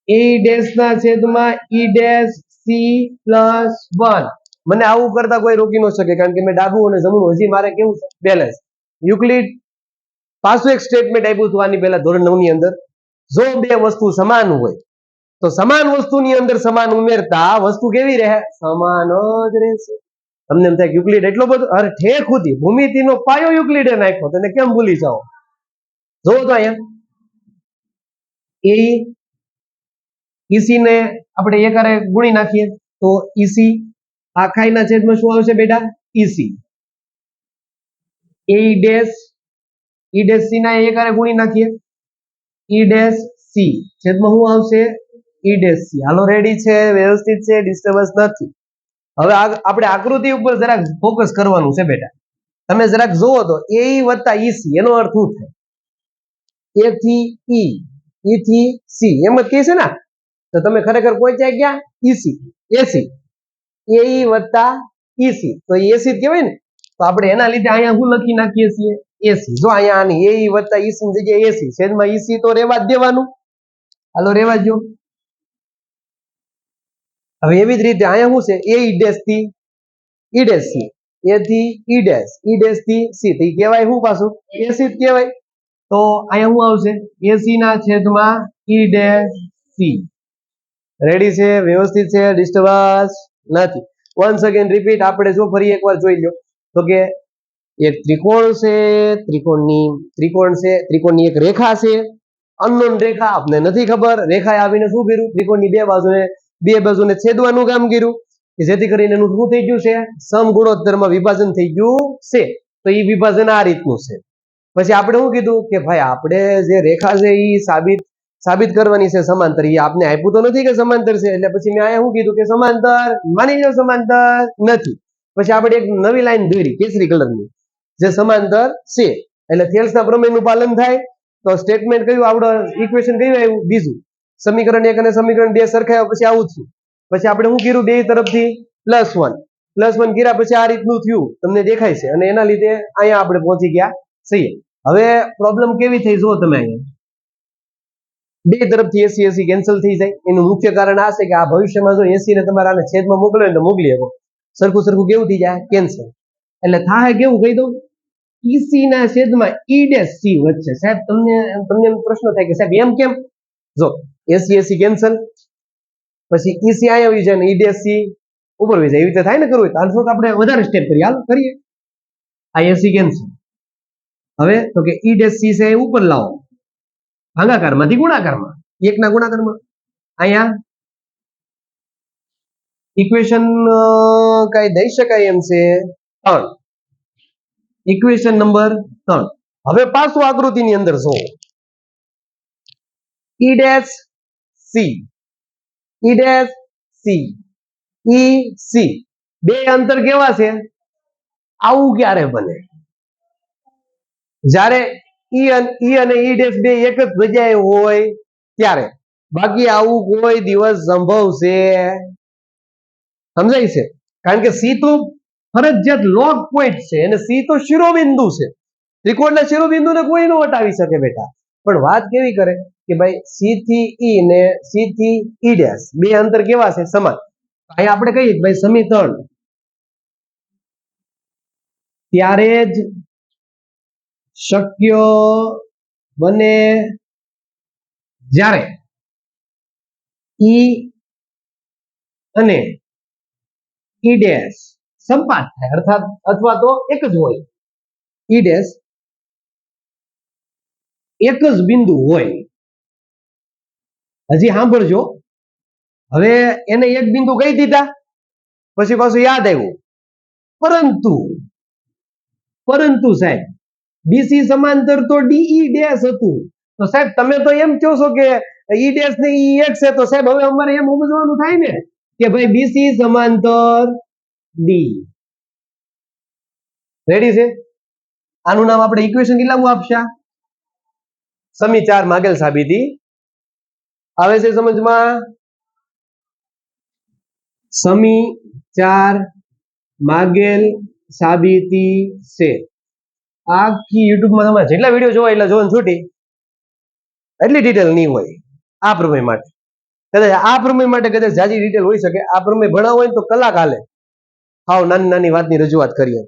એ ડેશ ના છેદમાં ઈ ડેશ સી પ્લસ 1. મને આવું કરતા કોઈ રોકી ન શકે, કારણ કે મેં ડાબું અને જમણું હજી મારે કેવું છે? બેલેન્સ. યુક્લિડ પાછું એક સ્ટેટમેન્ટ આપ્યું હતું આની પહેલા ધોરણ 9 ની અંદર. જો બે વસ્તુ સમાન હોય તો સમાન વસ્તુની અંદર સમાન ઉમેરતા વસ્તુ કેવી રહે? સમાન જ રહેશે. તમને એમ થાય યુક્લિડ એટલો બધો? અરે ઠેક સુધી ભૂમિતિનો પાયો યુક્લિડે નાખ્યો, તો એને કેમ ભૂલી જાઓ? જોવો તો અહીંયા એ ઈસી ને આપણે એક હારે ગુણી નાખીએ તો ઈસી આખાઈના છેદમાં શું આવશે બેટા? ઈસી. એ ડેશ સી ના એક હારે ગુણી નાખીએ, ઈ ડેશ સી છેદમાં શું આવશે? E dash C. હાલો રેડી છે, વ્યવસ્થિત છે, ડિસ્ટર્બન્સ નથી. હવે આપણે આકૃતિ ઉપર જરાક ફોકસ કરવાનું છે બેટા. તમે જરાક જોવો તો એ વત્તા ઈસી એનો અર્થ શું થાય? એ થી ઈ, ઈ થી સી, એમ જ કહે છે ને. તો તમે ખરેખર પહોંચ્યા ક્યાં? ઈસી, એસી. એ વત્તા ઈસી તો એસી જ કહેવાય ને. તો આપણે એના લીધે અહીંયા શું લખી નાખીએ છીએ? એસી. જો અહીંયા આની એ વત્તા ઈસી ની જગ્યાએ એસી, છેદમાં ઈસી તો રેવા જ દેવાનું. હાલો રેવા દો. હવે એવી જ રીતે અહીંયા શું છે? એ ડેશ થી ઈ ડેશ સી, એ થી ઈ ડેશ થી સી, તો ઈ કહેવાય શું પાછું એસી જ કહેવાય. તો અહીંયા શું આવશે એસી ના છેદમાં ઈ ડેશ સી. રેડી છે, વ્યવસ્થિત છે, ડિસ્ટર્બન્સ નથી. વન્સ અગેન રિપીટ, આપણે જો ફરી એકવાર જોઈ લો તો કે એક ત્રિકોણ છે, ત્રિકોણની એક રેખા છે, અનનોન રેખા, આપને નથી ખબર. રેખાએ આવીને શું કર્યું, ત્રિકોણની બે બાજુને છેદવાનું કામ કર્યું, કે જેથી કરીને એનું શું થઈ ગયું છે, સમગુણોત્તરમાં વિભાજન થઈ ગયું છે. તો એ વિભાજન આ રીતનું છે. પછી આપણે શું કીધું કે ભાઈ આપણે જે રેખા છે એ સાબિત કરવાની છે સમાંતર. એ આપને આપ્યું તો નથી કે સમાંતર છે, એટલે પછી મેં અહીંયા શું કીધું કે સમાંતર માની લો સમાંતર નથી. પછી આપણે એક નવી લાઈન દોરી કેસરી કલરની, જે સમાંતર છે. એટલે થેલ્સના પ્રમેયનું પાલન થાય. તો સ્ટેટમેન્ટ કયું આવડે, ઇક્વેશન કયું આવ્યું, બીજું. સમીકરણ 1 અને સમીકરણ 2 સરખાવ્યા પછી આવું થયું. પછી આપણે શું કર્યું, બે તરફથી +1 કર્યા પછી આ રીતનું થયું, તમને દેખાય છે. અને એના લીધે અહીંયા આપણે પહોંચી ગયા છીએ. હવે પ્રોબ્લેમ કેવી થઈ જુઓ તમે, અહીંયા બે તરફથી એસી કેન્સલ થઈ જાય. એનું મુખ્ય કારણ આ છે કે આ ભવિષ્યમાં જો એસી ને તમારે આને છેદમાં મોકલો ને તો મોકલી શકો, સરખું કેવું થઈ જાય, કેન્સલ. એટલે થાય કેવું કહી દઉં, ઈસી ના છેદમાં ઈ ડેશ સી વચ્ચે. સાહેબ તમને પ્રશ્ન થાય કે સાહેબ એમ કેમ? જો એસી કેન્સલ, પછી ઈસી અહીંયા આવી જાય ને ઈ ડેશ સી ઉપર આવી જાય. એવી રીતે થાય ને કરવું, તો આપણે વધારે સ્ટેપ કરીએ. હાલ કરીએ. આ એસી કેન્સલ. હવે તો કે ઈ ડેશ સી છે ઉપર લાવો, ભાગાકારમાંથી ગુણાકારમાં, એકના ગુણાકારમાં. અહીંયા ઇક્વેશન કઈ દઈ શકાય એમ છે 3, ઇક્વેશન નંબર 3. હવે પાછું આકૃતિની અંદર જો ઈ ડેશ સી, ઈ ડેશ સી, ઈ સી, બે અંતર કેવા છે? આવું ક્યારે બને? જ્યારે ઈ અને ઈ ડેશ બે એક જ જગ્યાએ હોય ત્યારે. બાકી આવું કોઈ દિવસ સંભવ છે? સમજાય છે? કારણ કે સી તો ફરજિયાત લોગ પોઈન્ટ છે અને સી તો શિરોબિંદુ છે. ત્રિકોણના શિરોબિંદુને કોઈ ન વટાવી શકે બેટા. પણ વાત કેવી કરે કે ભાઈ સી થી ઈ ને સી થી ઈ ડેશ બે અંતર કેવા છે? સમાન. અહીંયા આપણે કહીએ કે ભાઈ સમીકરણ ત્યારે જ શક્ય બને જ્યારે ઈ અને ઈ ડેશ સંપાત થાય, અર્થાત અથવા તો એક જ હોય. ઈ ડેશ એક જ બિંદુ હોય. હજી સાંભળજો, હવે એને એક બિંદુ કહી દીધા, પછી પાછું યાદ આવ્યું પરંતુ સાહેબ બીસી સમાંતર તો ડીઈ ડેશ હતું. તો સાહેબ તમે તો એમ કહો છો કે ઈ ડેશ ને ઈ એક છે, તો સાહેબ હવે અમારે એમ સમજવાનું થાય ને કે ભાઈ બીસી સમાંતર ડી. રેડી છે? આનું નામ આપણે ઇક્વેશન કેટલામું આપશા? સમી 4 માગેલ સાબિતી. આવે છે સમજમાં? સમી 4 માગેલ સાબિતી છે. આખી યુટ્યુબમાં તમે જેટલા વિડીયો જોવા એટલા જોવાનું છૂટી, એટલી ડિટેલ નહીં હોય આ પ્રમેય માટે. કદાચ આ પ્રમેય માટે કદાચ જાજી ડિટેલ હોઈ શકે. આ પ્રમેય ભણાવો હોય તો કલાક હાલે. હાવ નાની વાતની રજૂઆત કરીએ,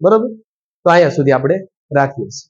બરોબર? તો અહીંયા સુધી આપણે રાખીએ છીએ.